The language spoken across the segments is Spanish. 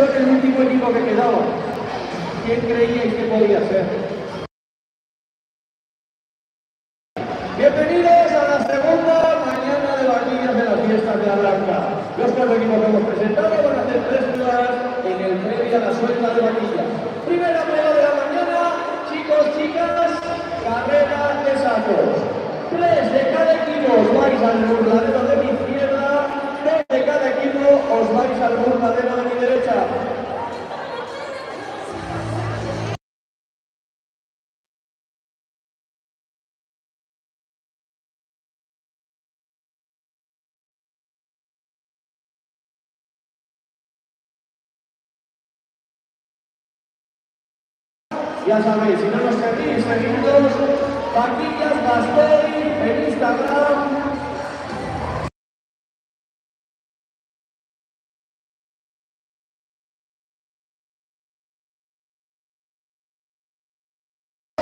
son el último equipo que quedaba. ¿Quién creíais que podía ser? Bienvenidos a la segunda mañana de vaquillas de las fiestas de la Blanca. Los cuatro equipos que hemos presentado van a hacer 3 pruebas en el previo a la suelta de vaquillas. Primera prueba de la mañana, chicos, chicas, carrera de sacos. 3 de cada equipo os vais al burladero de mi izquierda, 2 de cada equipo os vais al burladero de mi derecha. Ya sabéis, si no nos seguís, seguidnos, Vaquillas Gasteiz en Instagram.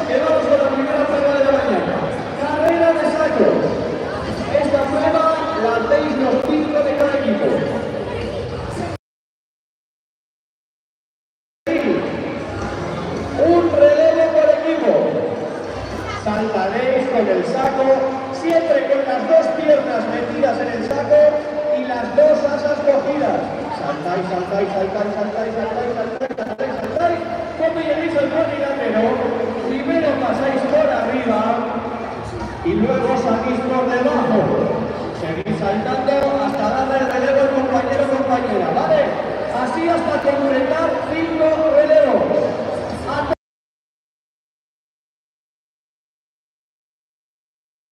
Que vamos con la primera prueba de la mañana. Carrera de sacos. Esta prueba la hacéis los 5 de cada equipo. Un relevo por equipo. Saltaréis con el saco, siempre con las 2 piernas metidas en el saco y las 2 asas cogidas. Saltáis, saltáis, saltáis, saltáis, saltáis, saltáis, saltáis, saltáis. Cuando lleguéis al cuadrilátero, primero pasáis por arriba y luego salís por debajo. Seguís saltando hasta darle el relevo al compañero o compañera, ¿vale? Así hasta completar 5 relevos.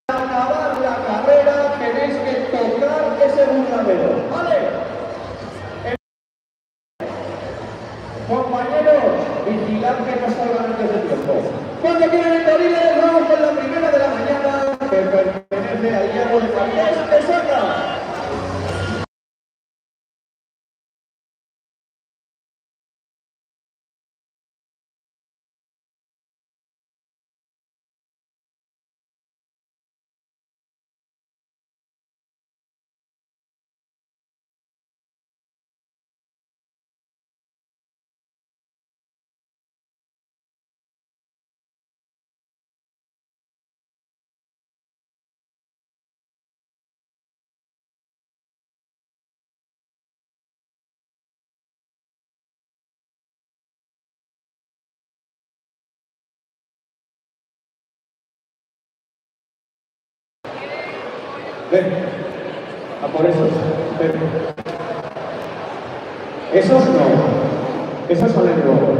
Acabar la carrera tenéis que tocar ese burladero, ¿vale? Compañeros, vigilad que no salgan antes de tiempo. Cuando quieran entorines, vamos con la primera de la mañana que pertenece al hierro de Marqués de Saca. Ven, a por esos. Ven. Esos no. Esos salen luego.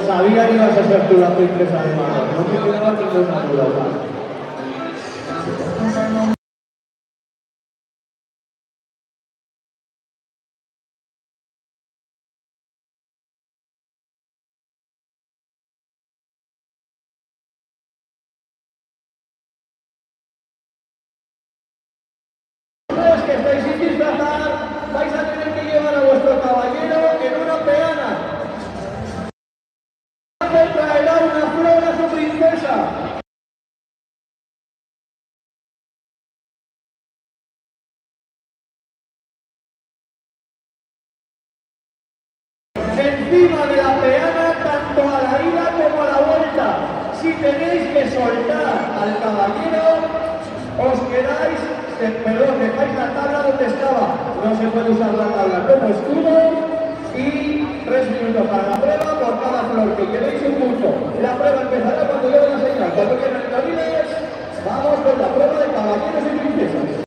Sabía que ibas a ser tú la princesa de mano, no me quedaba ninguna duda más. Los que estáis sin disfrazar, vais a tener que llevar a vuestro caballero en una peana. Le traerá una flor a su princesa. Encima de la peana, tanto a la ida como a la vuelta. Si tenéis que soltar al caballero, os quedáis, perdón, dejáis la tabla donde estaba. No se puede usar la tabla como escudo y 3 minutos para la prueba por cada flor que queréis un punto. La prueba empezará cuando yo la señal. Cuando quieran el vamos con la prueba de caballeros y princesas.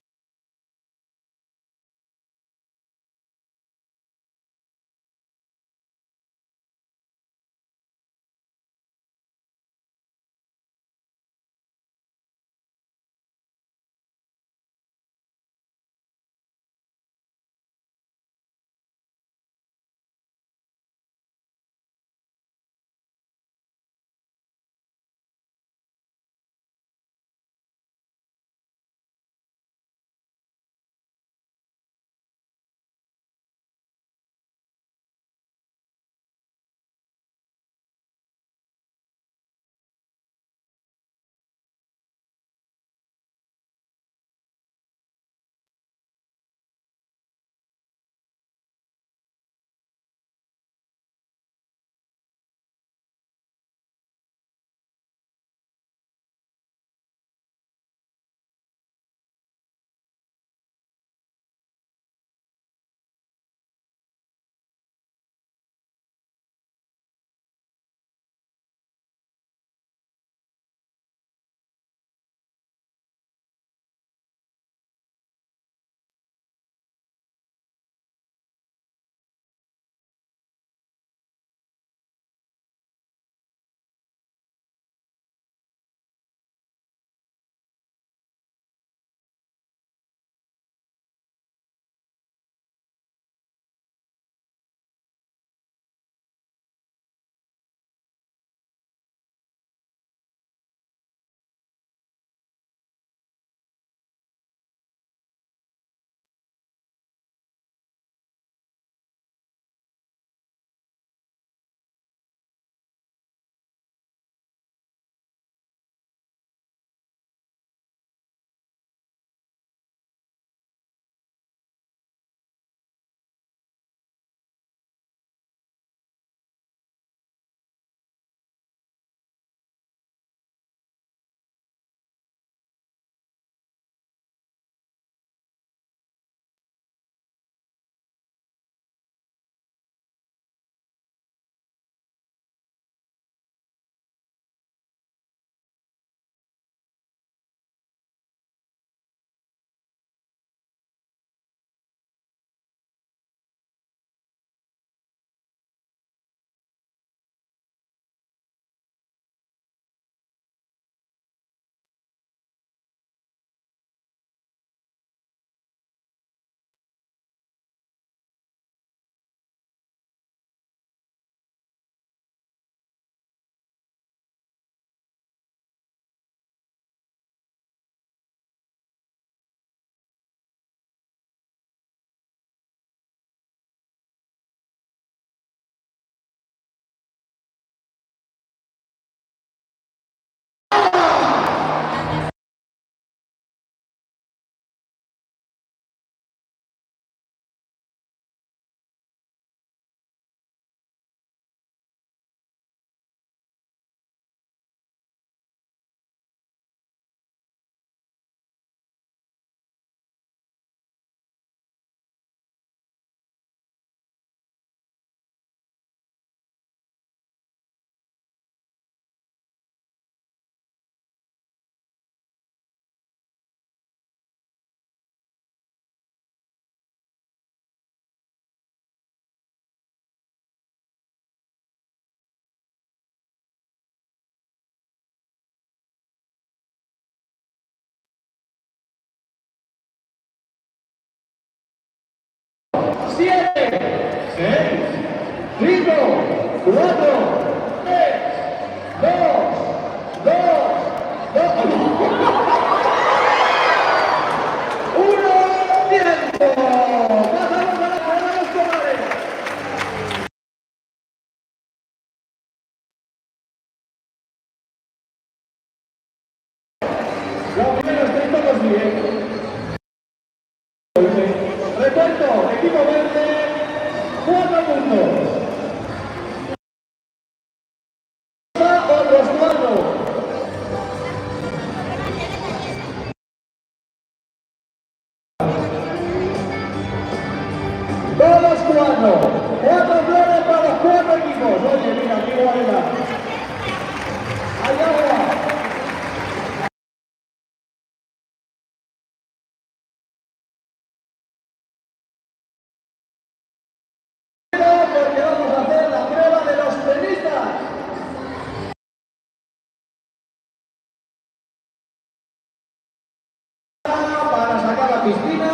4, 3, 2, 2, 1, tiempo. Pasamos a la prueba de los comadres. Los primeros 3 todos bien. Recuerdo, equipo verde, 4 puntos. Otros 4. Todos 4. 4 flores para los 4 equipos. Oye, mira, qué igualdad. Allá va. Porque vamos a hacer la prueba de los tenistas. Para sacar la piscina.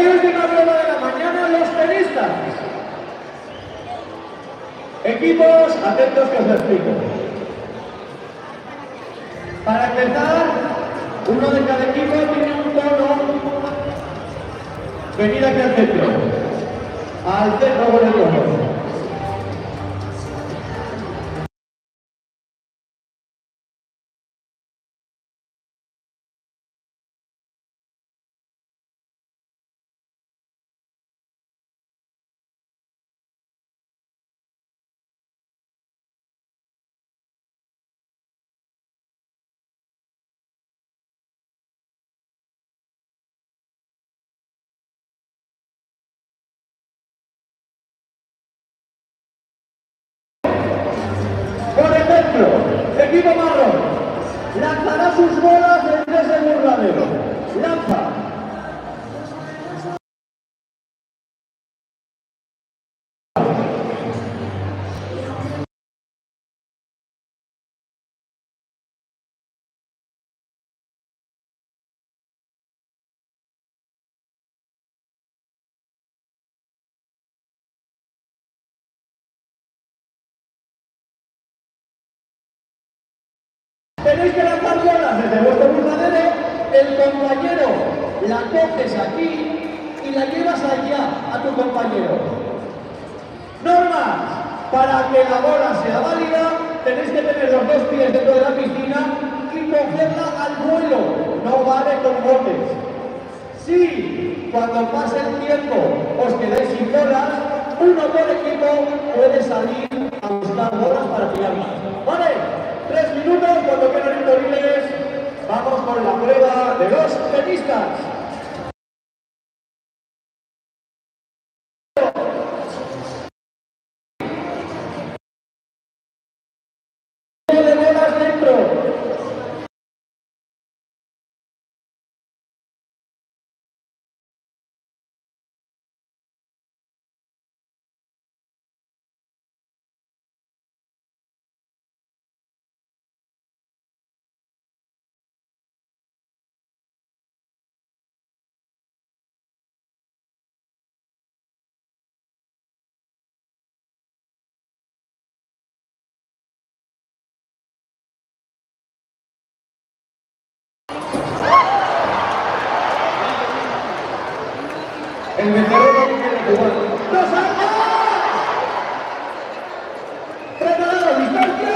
Y última prueba de la mañana, los tenistas. Equipos, atentos que os explico. Para empezar, uno de cada equipo tiene un tono. Venid aquí al centro. Al centro con el tono. Por ejemplo, equipo marrón lanzará sus bolas desde ese burladero. Lanza. Tenéis que lanzar bolas desde vuestro burladero, el compañero la coges aquí y la llevas allá a tu compañero. Normas, para que la bola sea válida, tenéis que tener los 2 pies dentro de la piscina y cogerla al vuelo, no vale con botes. Si cuando pase el tiempo os quedáis sin bolas, uno por equipo puede salir a buscar bolas para tirar más. ¿Vale? 3 minutos, cuando quedan interiores, vamos con la prueba de los tenistas. El veterano quiere jugar. ¡Dos años! ¡Preparado, distancia!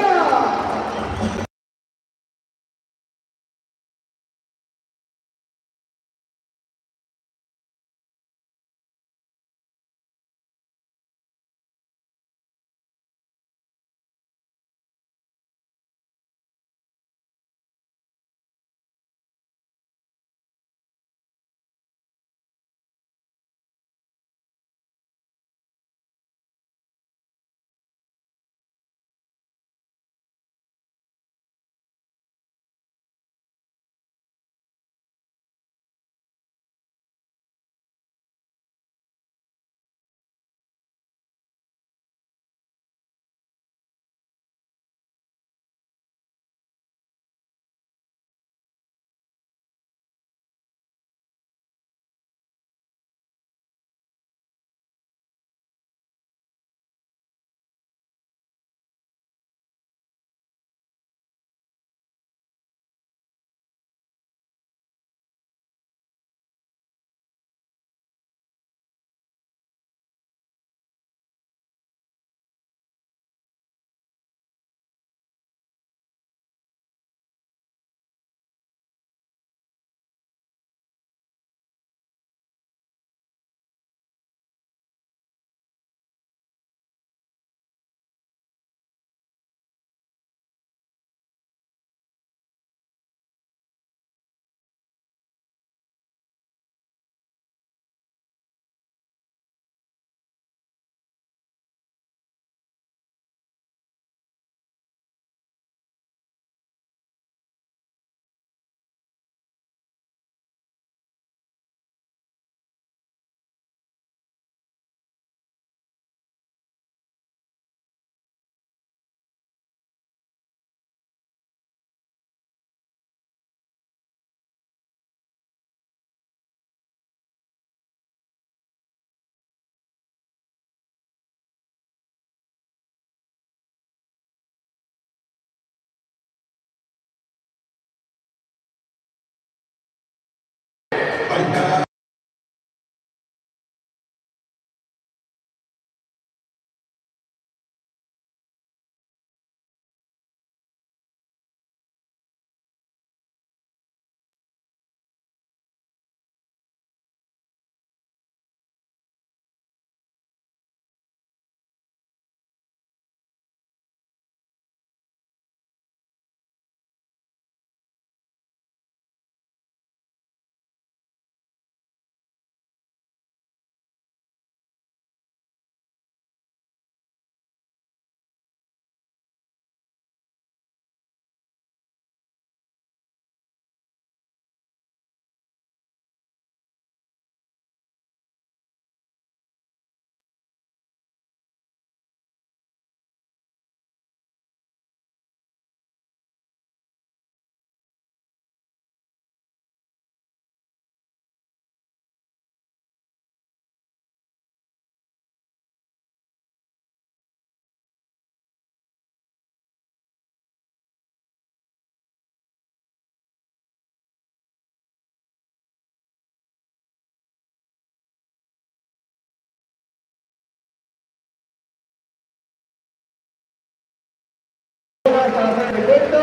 Para hacer el cuento.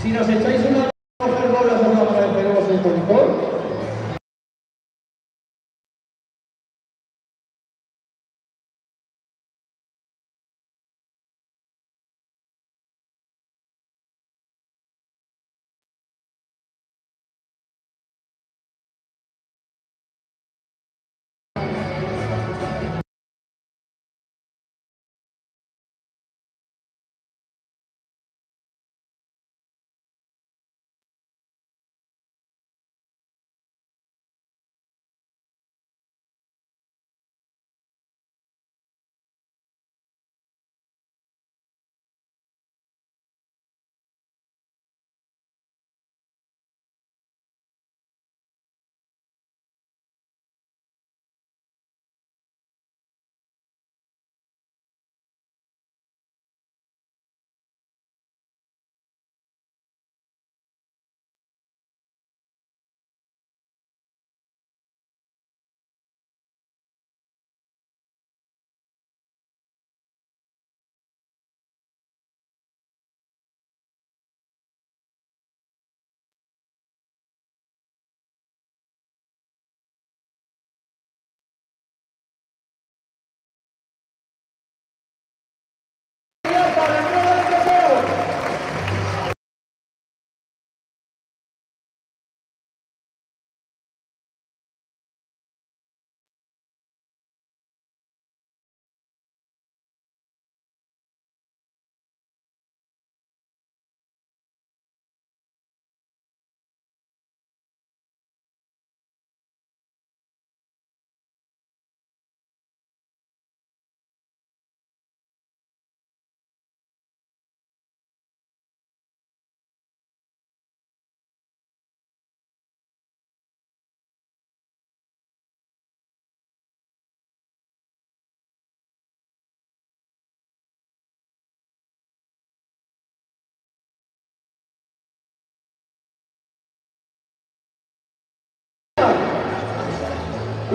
Si nos echáis una coger bolas os agradeceremos un montón.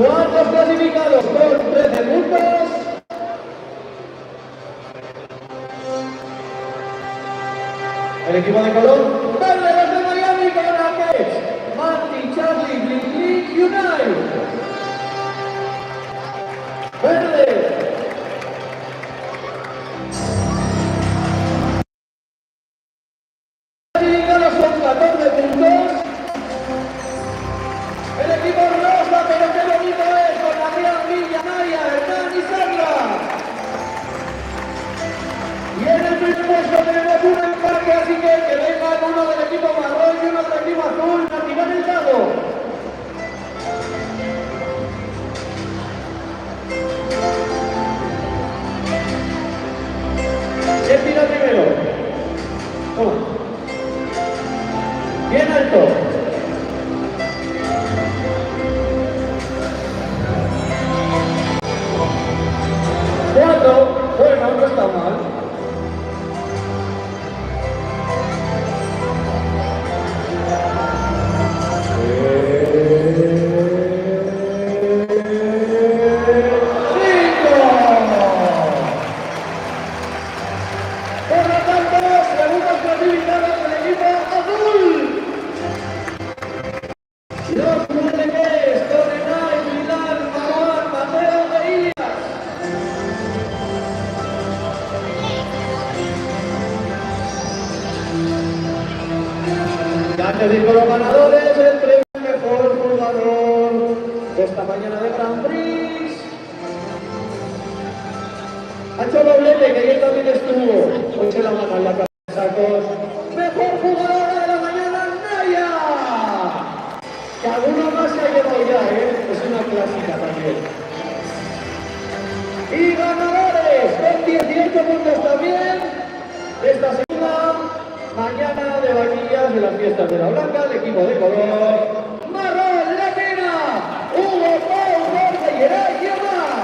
¿Cuántos clasificados con 13 puntos? El equipo de Colón, verde los de Miami con Arquets, Marty, Charlie, Blink Blink, Unite. Verde. Clasificados con 14 puntos. El equipo rosa, pero qué bonito es, con Adrián, Villa, Maya, Hernán y Sandra. Y en el primer puesto tenemos un empate, así que venga uno del equipo marrón y uno del equipo azul a tirar el dado. ¿Quién tira primero? Toma. Bien alto. Cuatro. Bueno, no está mal. Antes de ir con los ganadores, el premio mejor jugador de esta mañana de Grand Prix. Ha hecho doblete, que ayer también estuvo. Hoy se la mano en la cabeza con mejor jugadora de la mañana, Naya. Que alguno más se ha llevado ya, es una clásica también. Y ganadores, con 18 puntos también, de esta segunda mañana de vaquillas de las fiestas de la Blanca, el equipo de color marrón latina, Hugo, Pau, Jorge, Geray y Omar.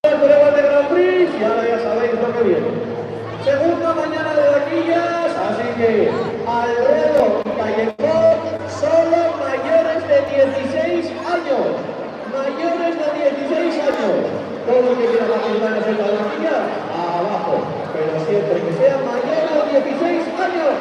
Pruebas de Grand Prix y ahora ya sabéis lo que viene. Segunda mañana de vaquillas, así que Alredo y Callejón solo mayores de 16 años. Mayores de 16 años. Todo el que quiera participar en la vaquilla, abajo. Pero siempre que sea mayor de 16 años.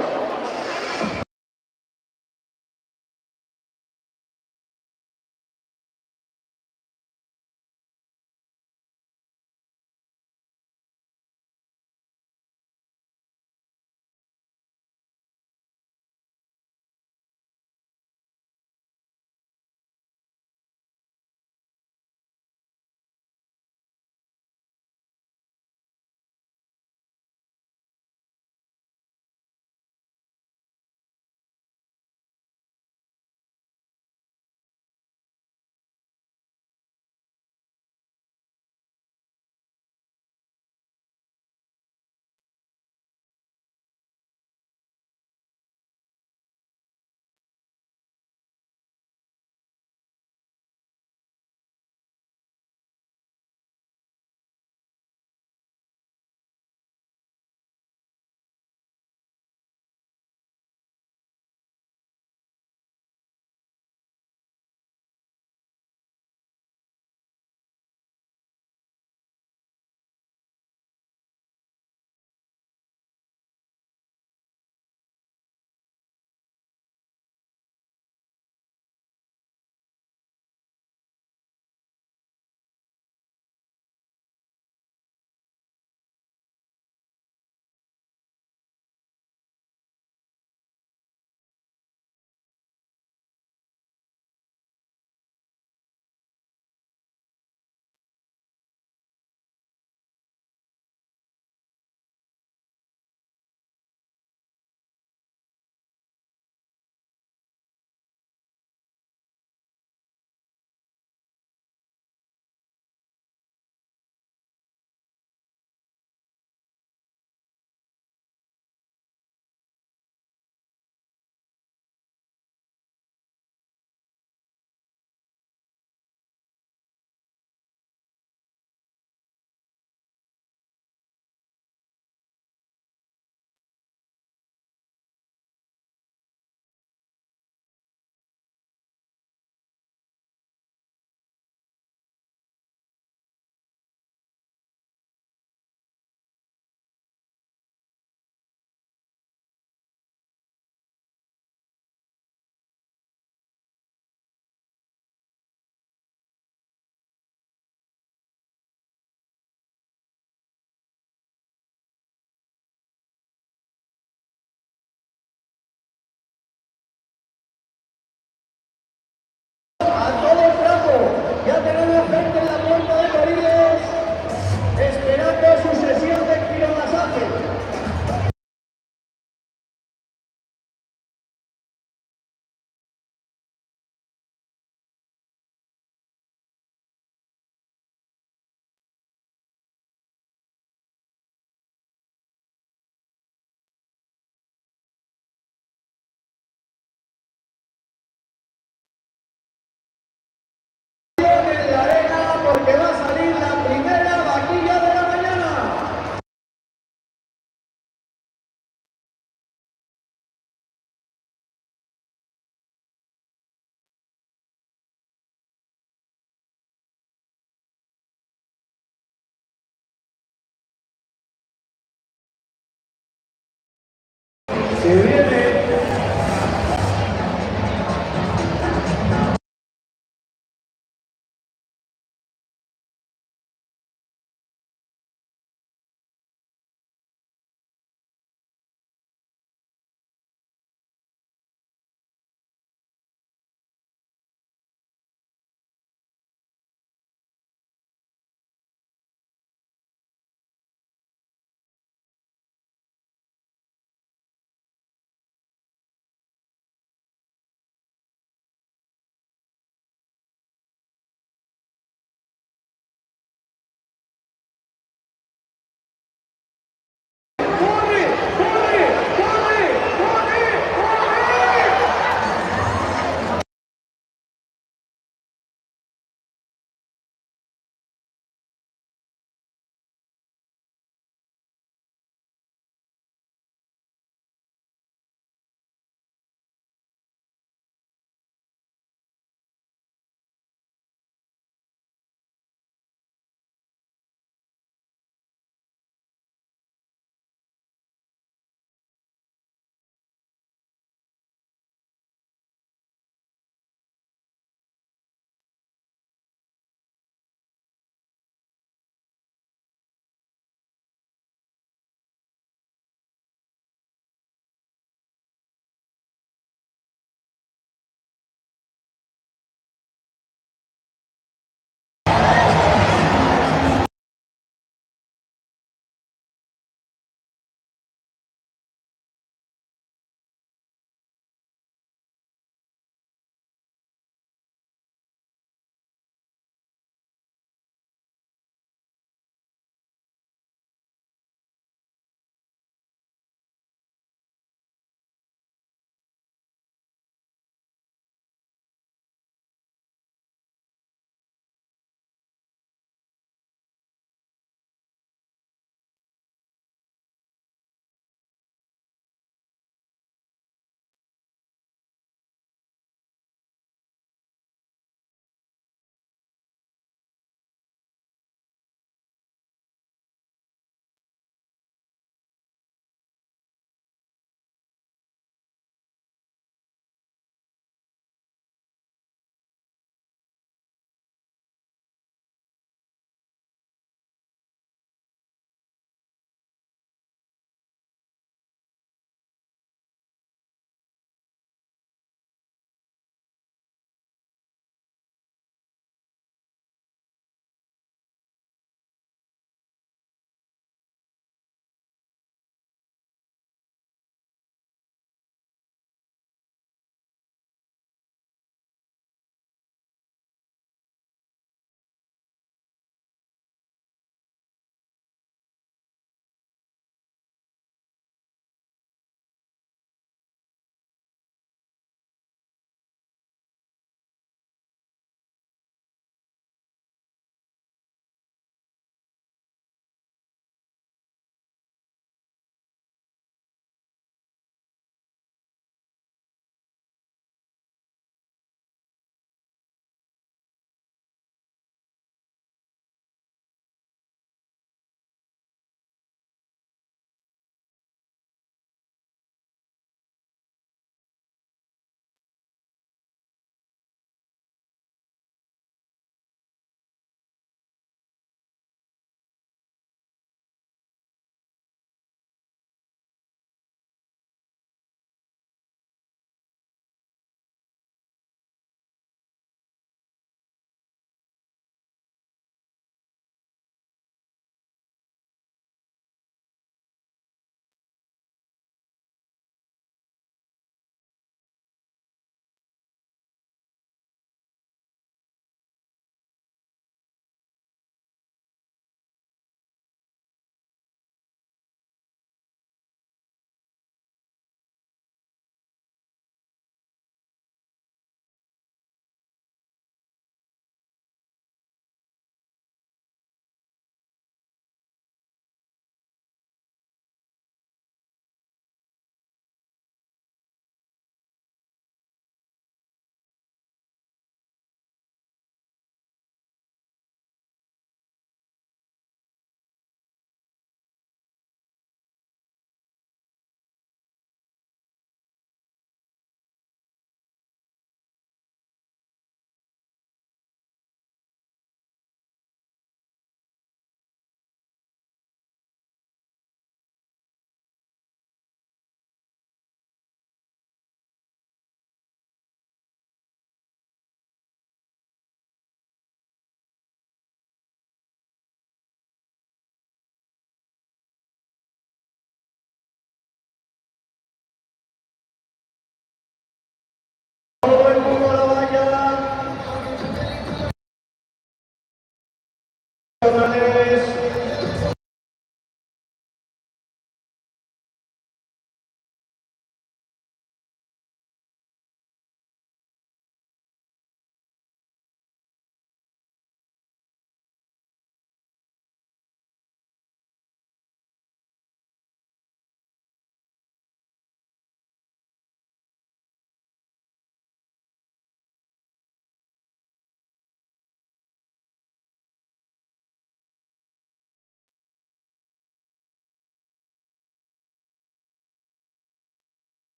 Se viene.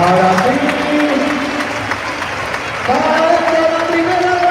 Ahora sí. Para la primera.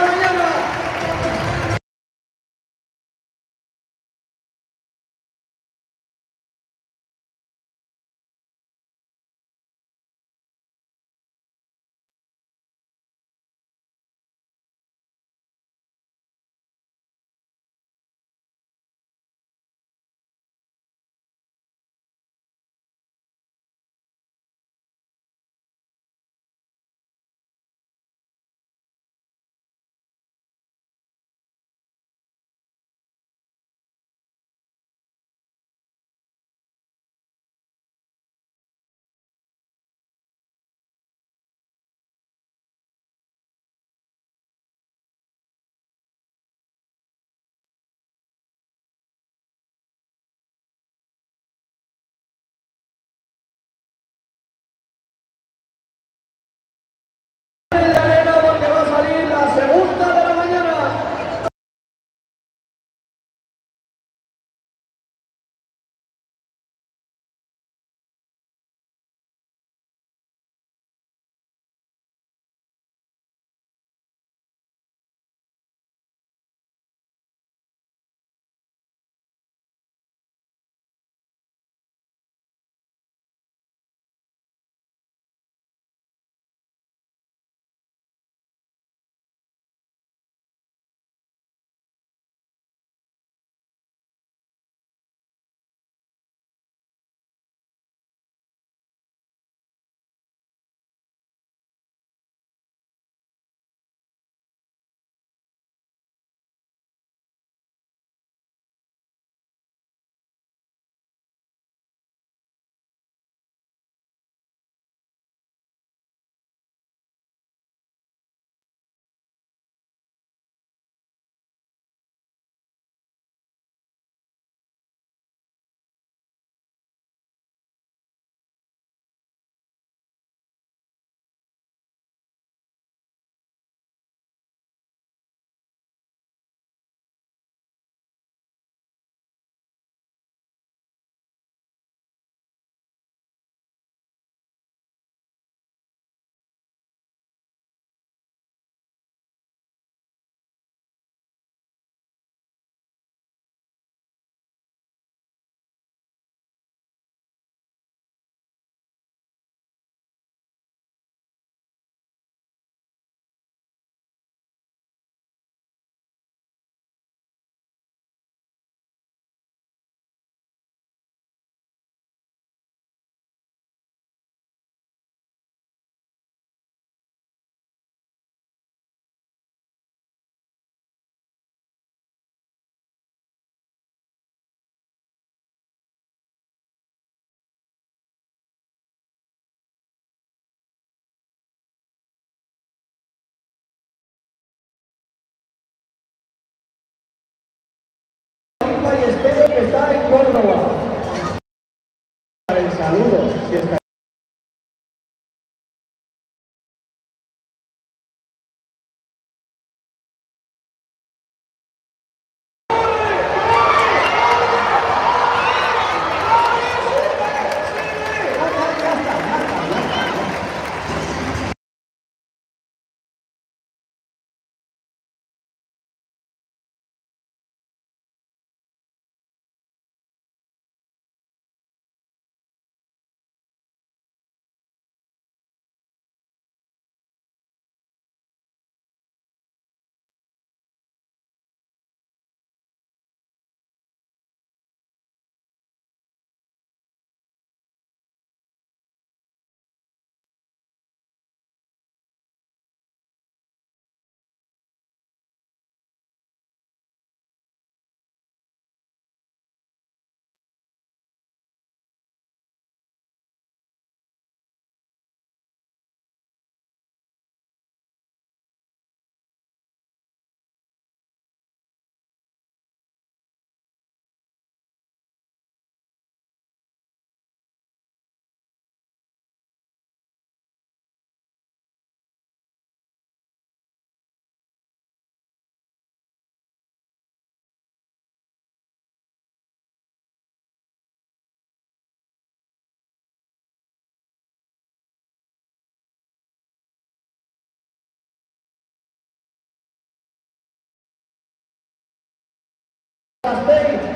Pastéis.